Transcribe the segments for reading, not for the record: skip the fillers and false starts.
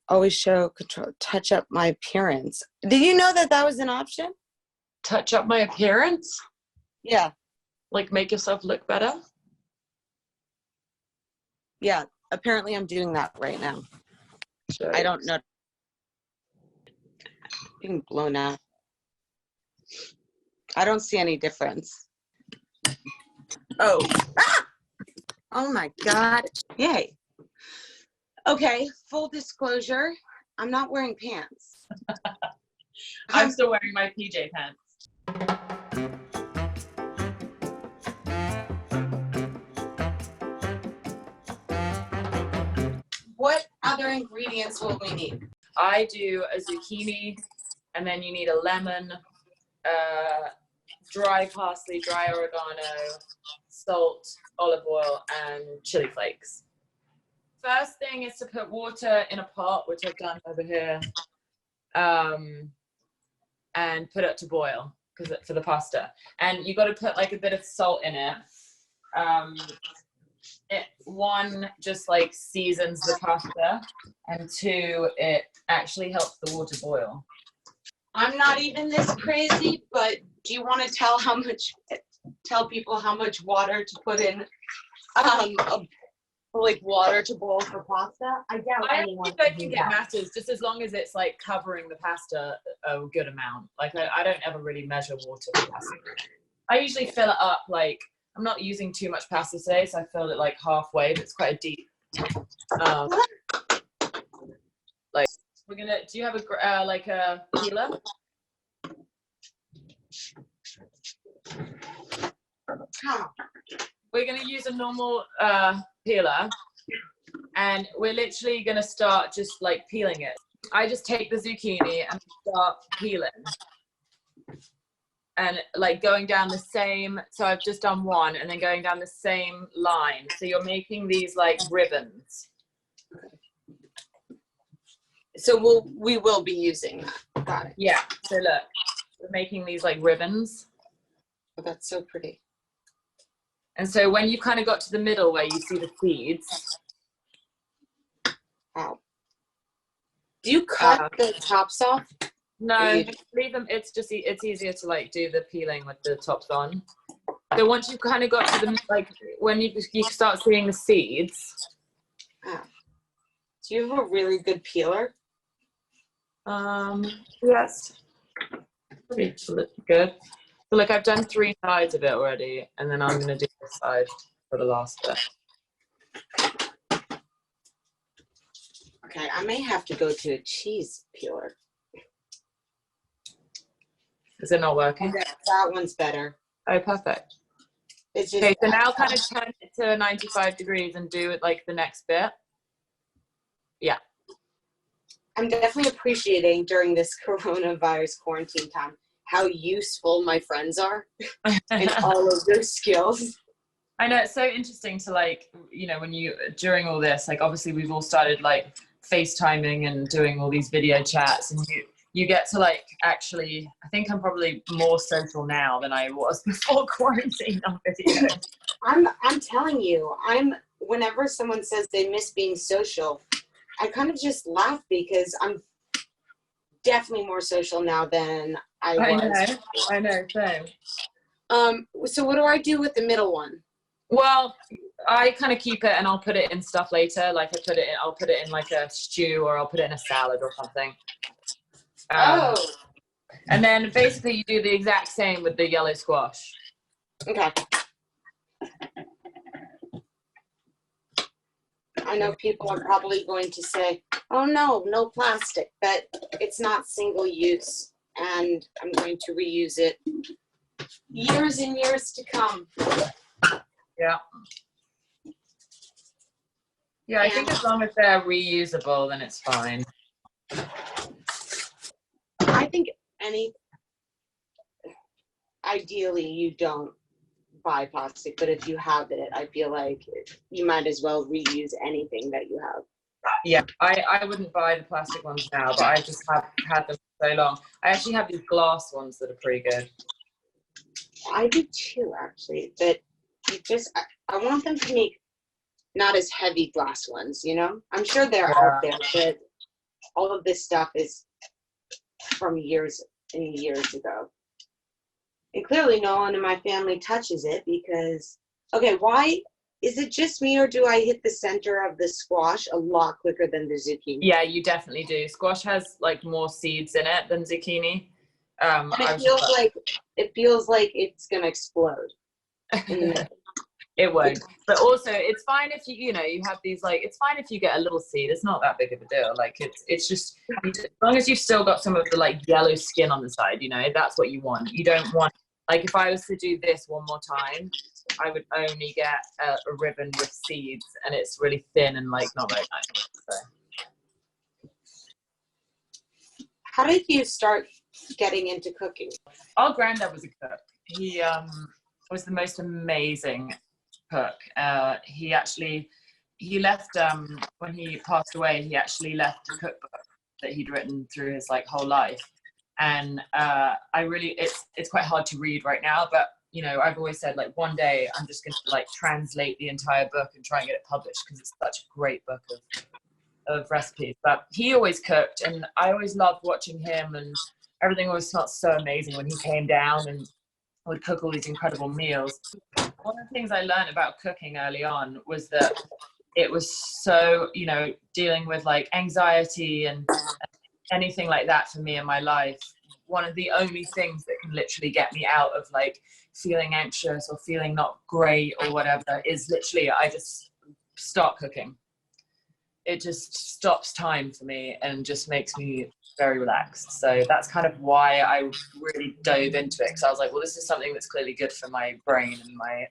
always show control, touch up my appearance. Did you know that that was an option? Touch up my appearance? Yeah. Like make yourself look better? Yeah. Apparently I'm doing that right now. So, I don't know. Being blown out. I don't see any difference. Oh. Ah! Oh my God. Yay. Okay, full disclosure, I'm not wearing pants. I'm still wearing my PJ pants. What other ingredients will we need? I do a zucchini, and then you need a lemon, dry parsley, dry oregano, salt, olive oil, and chili flakes. First thing is to put water in a pot, which I've done over here, and put it to boil for the pasta. And you got to put like a bit of salt in it. One, just like seasons the pasta, and two, it actually helps the water boil. I'm not even this crazy, but do you want to tell people how much water to put in, like water to boil for pasta? I doubt anyone. I don't think it matters, just as long as it's like covering the pasta a good amount. Like I don't ever really measure water for pasta. I usually fill it up, like I'm not using too much pasta today, so I filled it like halfway, but it's quite a deep. Like we're gonna. Do you have a like a peeler? We're gonna use a normal peeler, and we're literally gonna start just like peeling it. I just take the zucchini and start peeling. And like going down the same, so I've just done one, and then going down the same line. So you're making these like ribbons. So we will be using that. Got it. Yeah. So look, we're making these like ribbons. Oh, that's so pretty. And so when you kind of got to the middle where you see the seeds. Wow. Do you cut the tops off? No, leave them. It's easier to like do the peeling with the tops on. So once you've kind of got to the, like when you start seeing the seeds. Ah. Do you have a really good peeler? Yes. Pretty good. So like I've done 3 sides of it already, and then I'm gonna do this side for the last bit. Okay, I may have to go to a cheese peeler. Is it not working? That one's better. Oh, perfect. It's just, okay, so now kind of turn it to 95 degrees and do it like the next bit. Yeah. I'm definitely appreciating during this coronavirus quarantine time how useful my friends are and all of their skills. I know, it's so interesting to like, you know, when you, during all this, like obviously we've all started like FaceTiming and doing all these video chats, and you get to like actually, I think I'm probably more social now than I was before quarantine on video. I'm telling you, whenever someone says they miss being social, I kind of just laugh because I'm definitely more social now than I was. I know, same. So what do I do with the middle one? Well, I kind of keep it and I'll put it in stuff later. Like I'll put it in like a stew, or I'll put it in a salad or something. And then basically you do the exact same with the yellow squash. Okay. I know people are probably going to say, oh no plastic, but it's not single use, and I'm going to reuse it years and years to come. Yeah. Yeah, I think as long as they're reusable, then it's fine. I think ideally you don't buy plastic, but if you have it, I feel like you might as well reuse anything that you have. Yeah, I wouldn't buy the plastic ones now, but I just have had them for so long. I actually have these glass ones that are pretty good. I do too, actually, but I want them to make not as heavy glass ones, you know? I'm sure they're out there, but all of this stuff is from years and years ago. And clearly no one in my family touches it because, okay, why? Is it just me or do I hit the center of the squash a lot quicker than the zucchini? Yeah, you definitely do. Squash has like more seeds in it than zucchini. And it feels like it's gonna explode. It won't. But also, it's fine if you have these like. It's fine if you get a little seed. It's not that big of a deal. Like it's just as long as you've still got some of the like yellow skin on the side. That's what you want. You don't want like if I was to do this one more time, I would only get a ribbon with seeds, and it's really thin and like not very nice. So. How did you start getting into cooking? Our granddad was a cook. He was the most amazing cook. He left when he passed away. He actually left a cookbook that he'd written through his like whole life, and it's quite hard to read right now. But I've always said like one day I'm just going to like translate the entire book and try and get it published because it's such a great book of recipes. But he always cooked, and I always loved watching him, and everything always smelled so amazing when he came down and would cook all these incredible meals. One of the things I learned about cooking early on was that it was so, dealing with like anxiety and anything like that for me in my life. One of the only things that can literally get me out of like feeling anxious or feeling not great or whatever is literally I just start cooking. It just stops time for me and just makes me very relaxed. So that's kind of why I really dove into it, because I was like, well, this is something that's clearly good for my brain and my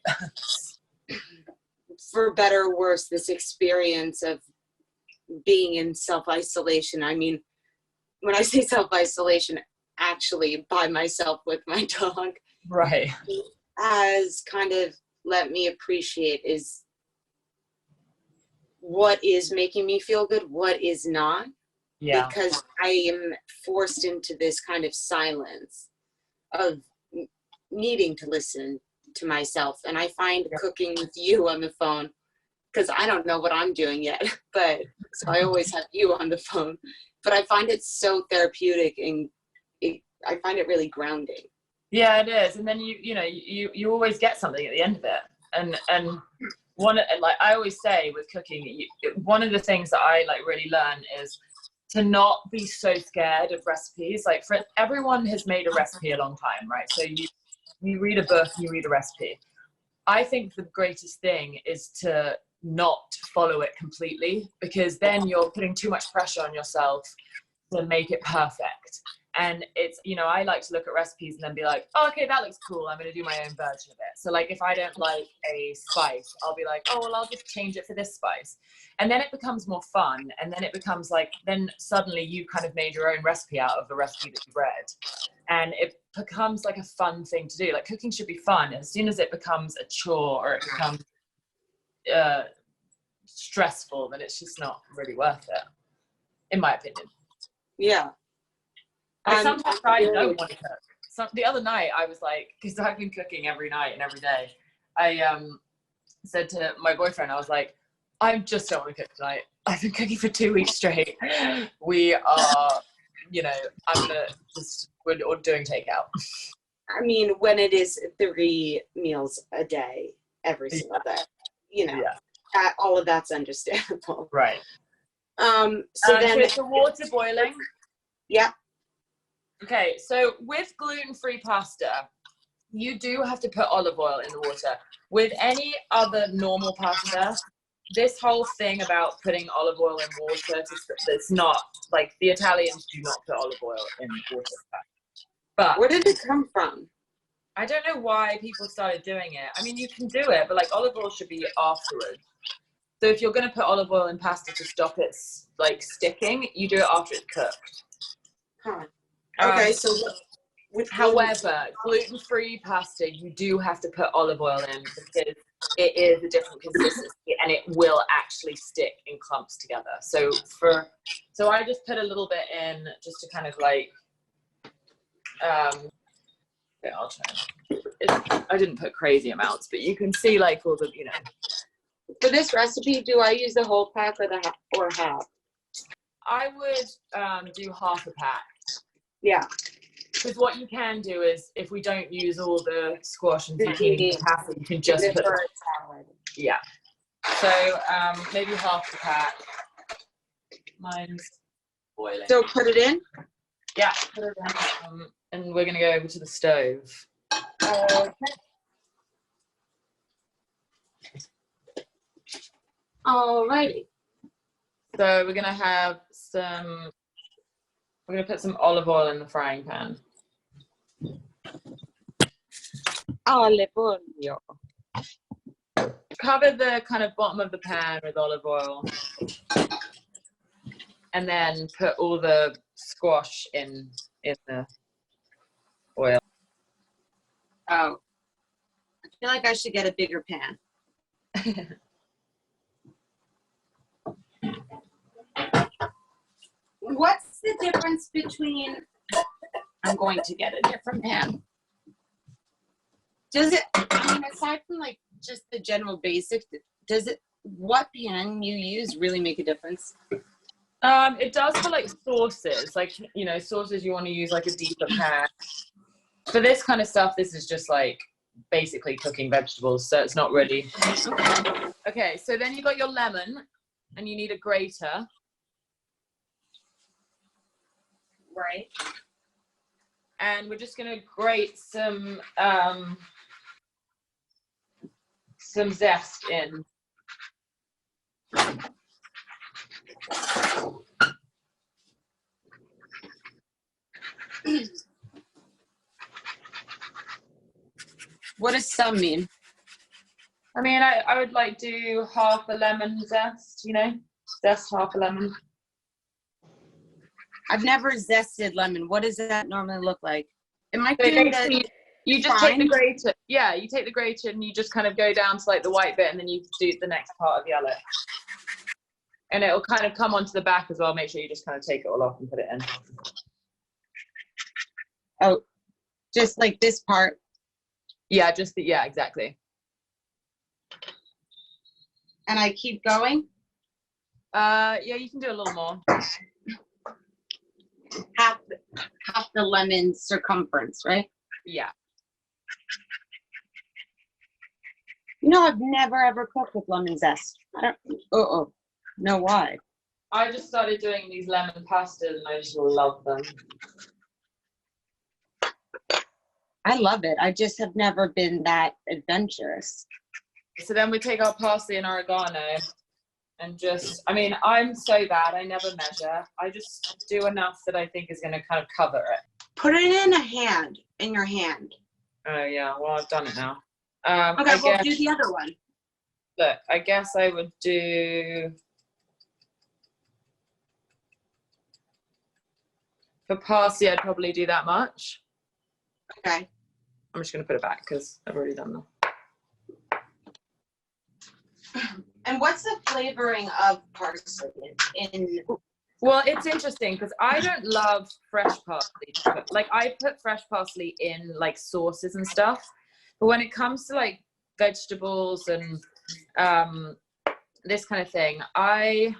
for better or worse, this experience of being in self-isolation. I mean, when I say self-isolation, actually by myself with my dog, right, has kind of let me appreciate is what is making me feel good, what is not. Yeah. Because I am forced into this kind of silence of needing to listen to myself. And I find cooking with you on the phone, because I don't know what I'm doing yet, but so I always have you on the phone. But I find it so therapeutic, and I find it really grounding. Yeah, it is. And then you always get something at the end of it. And like I always say with cooking, one of the things that I like really learn is to not be so scared of recipes. Like everyone has made a recipe a long time, right? So you read a book, you read a recipe. I think the greatest thing is to not follow it completely, because then you're putting too much pressure on yourself to make it perfect. And it's, I like to look at recipes and then be like, oh, okay, that looks cool. I'm going to do my own version of it. So like, if I don't like a spice, I'll be like, oh, well, I'll just change it for this spice. And then it becomes more fun. And then it becomes like, then suddenly you kind of made your own recipe out of the recipe that you read. And it becomes like a fun thing to do. Like cooking should be fun. As soon as it becomes a chore or it becomes stressful, then it's just not really worth it, in my opinion. Yeah. Sometimes I don't want to cook. The other night I was like, because I've been cooking every night and every day, I said to my boyfriend, I was like, I just don't want to cook tonight. I've been cooking for 2 weeks straight. We are, we're doing takeout. I mean, when it is 3 meals a day, every single day, all of that's understandable. Right. So it's the water boiling. Yeah. Okay, so with gluten-free pasta, you do have to put olive oil in the water. With any other normal pasta, this whole thing about putting olive oil in water, it's not, like, the Italians do not put olive oil in water. But where did it come from? I don't know why people started doing it. I mean, you can do it, but, like, olive oil should be afterwards. So if you're going to put olive oil in pasta to stop it, like, sticking, you do it after it's cooked. Huh. Okay, so however, gluten-free pasta, you do have to put olive oil in because it is a different consistency and it will actually stick in clumps together. So I just put a little bit in just to kind of like, I'll try. I didn't put crazy amounts, but you can see like all the, For this recipe, do I use the whole pack or half? I would do half a pack. Yeah. Because what you can do is, if we don't use all the squash and zucchini, you can just put for a salad. Yeah. So maybe half the pack. Mine's boiling. So put it in? Yeah, put it in. And we're gonna go over to the stove. Okay. Alrighty. So we're gonna have some. We're gonna put some olive oil in the frying pan. Olive oil. Cover the kind of bottom of the pan with olive oil, and then put all the squash in the oil. Oh, I feel like I should get a bigger pan. What's the difference between, I'm going to get a different pan. Does it, I mean, aside from like just the general basics, does it, what pan you use really make a difference? It does for like sauces, like, you know, sauces you want to use like a deeper pan. For this kind of stuff, this is just like basically cooking vegetables, so it's not really. Okay, so then you got your lemon, and you need a grater. Right. And we're just gonna grate some zest in. What does some mean? I mean, I would like do half a lemon zest, you know, zest half a lemon. I've never zested lemon. What does that normally look like? Am I So doing that? you just take the grater. Yeah, you take the grater and you just kind of go down to like the white bit, and then you do the next part of yellow. And it'll kind of come onto the back as well. Make sure you just kind of take it all off and put it in. Oh, just like this part. Yeah, yeah, exactly. And I keep going? Yeah, you can do a little more. Half the lemon circumference, right? Yeah. You know, I've never ever cooked with lemon zest. I don't know why. I just started doing these lemon pastas and I just love them. I love it. I just have never been that adventurous. So then we take our parsley and oregano and just, I mean, I'm so bad, I never measure. I just do enough that I think is going to kind of cover it. Put it in your hand. Oh yeah, well, I've done it now. Okay, we'll do the other one. Look, I guess I would do, for parsley, I'd probably do that much. Okay. I'm just going to put it back because I've already done that. And what's the flavoring of parsley in? Well, it's interesting because I don't love fresh parsley. Like, I put fresh parsley in like sauces and stuff, but when it comes to like vegetables and this kind of thing, I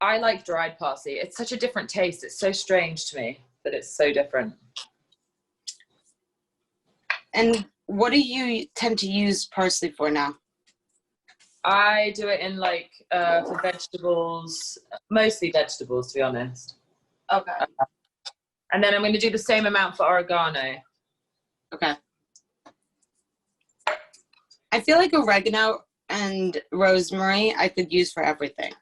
like dried parsley. It's such a different taste. It's so strange to me that it's so different. And what do you tend to use parsley for now? I do it in like for vegetables, mostly vegetables, to be honest. Okay. And then I'm going to do the same amount for oregano. Okay. I feel like oregano and rosemary I could use for everything.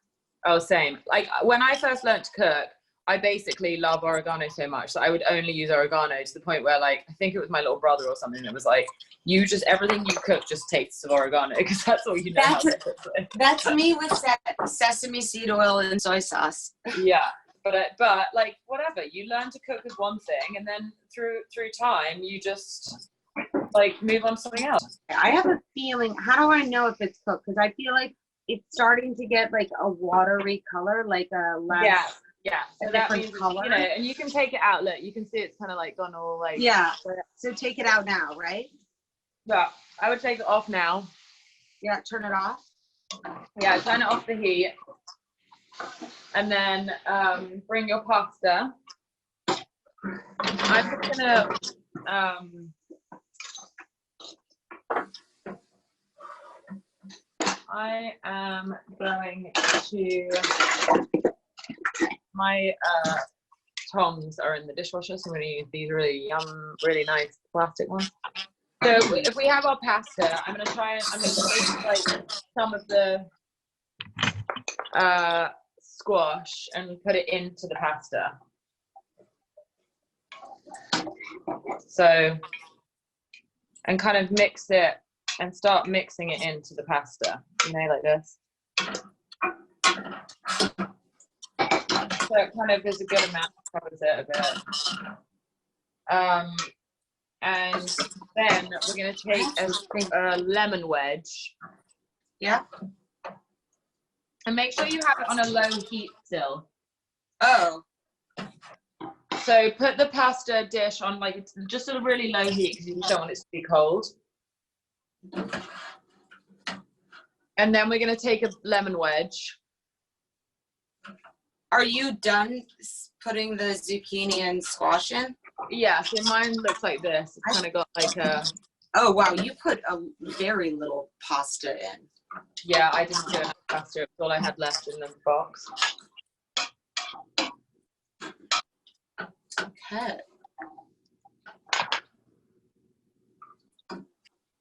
Oh, same. Like when I first learned to cook, I basically love oregano so much that I would only use oregano to the point where, like, I think it was my little brother or something that was like, you just, everything you cook just tastes of oregano because that's all you know how to cook with. That's me with sesame seed oil and soy sauce. Yeah, but like, whatever, you learn to cook with one thing and then through time you just like move on to something else. I have a feeling, how do I know if it's cooked? Because I feel like it's starting to get like a watery color, like a less... Yeah, so a that different means, color. you know, and you can take it out. Look, you can see it's kind of like gone all like. Yeah. So take it out now, right? Yeah, I would take it off now. Yeah, turn it off. Yeah, turn it off the heat. And then bring your pasta. I'm just gonna I am going to, my tongs are in the dishwasher, so I'm going to use these really nice plastic ones. So if we have our pasta, I'm going to take like some of the squash and put it into the pasta. So, and kind of mix it and start mixing it into the pasta, you know, like this. So it kind of is a good amount, covers it a bit. And then we're going to take a lemon wedge. Yeah. And make sure you have it on a low heat still. Oh. So put the pasta dish on like just a really low heat because you don't want it to be cold. And then we're going to take a lemon wedge. Are you done putting the zucchini and squash in? Yeah, so mine looks like this. It's kind of got like a... Oh, wow. You put a very little pasta in. Yeah, I didn't do enough pasta. It's all I had left in the box. Okay.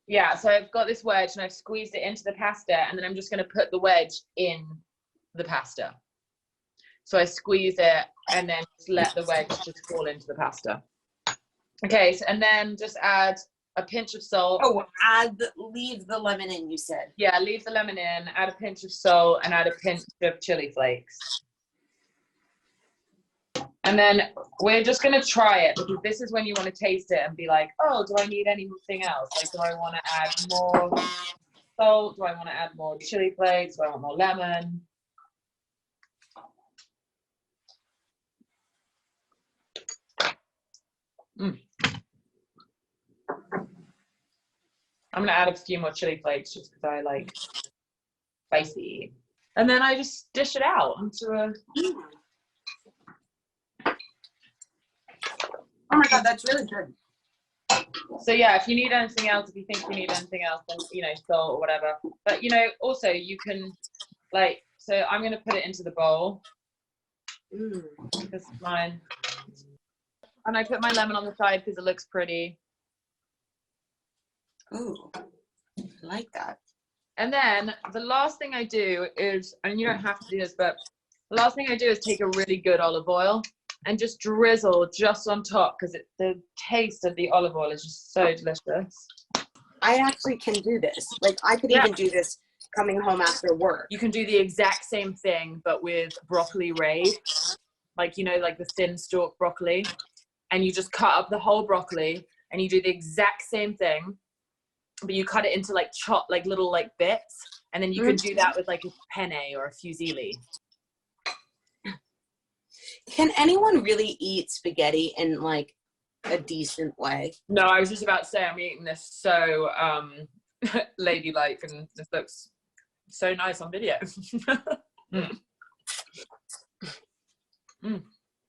Yeah, so I've got this wedge and I've squeezed it into the pasta, and then I'm just going to put the wedge in the pasta. So I squeeze it and then just let the wedge just fall into the pasta. Okay, so, and then just add a pinch of salt. Oh, leave the lemon in, you said. Yeah, leave the lemon in, add a pinch of salt, and add a pinch of chili flakes. And then we're just going to try it, because this is when you want to taste it and be like, oh, do I need anything else? Like, do I want to add more salt? Do I want to add more chili flakes? Do I want more lemon? I'm going to add a few more chili flakes just because I like spicy. And then I just dish it out onto a... Oh my God, that's really good. So yeah, if you need anything else, if you think you need anything else, then, you know, salt or whatever. But, you know, also you can, like, so I'm going to put it into the bowl. Because mine. And I put my lemon on the side because it looks pretty. Ooh, I like that. And then the last thing I do is, and you don't have to do this, but the last thing I do is take a really good olive oil and just drizzle just on top, because the taste of the olive oil is just so delicious. I actually can do this. Like, I could even do this coming home after work. You can do the exact same thing, but with broccoli rabe. Like, you know, like the thin stalk broccoli. And you just cut up the whole broccoli and you do the exact same thing, but you cut it into like little like bits. And then you can do that with like a penne or a fusilli. Can anyone really eat spaghetti in like a decent way? No, I was just about to say I'm eating this so ladylike, and this looks so nice on video.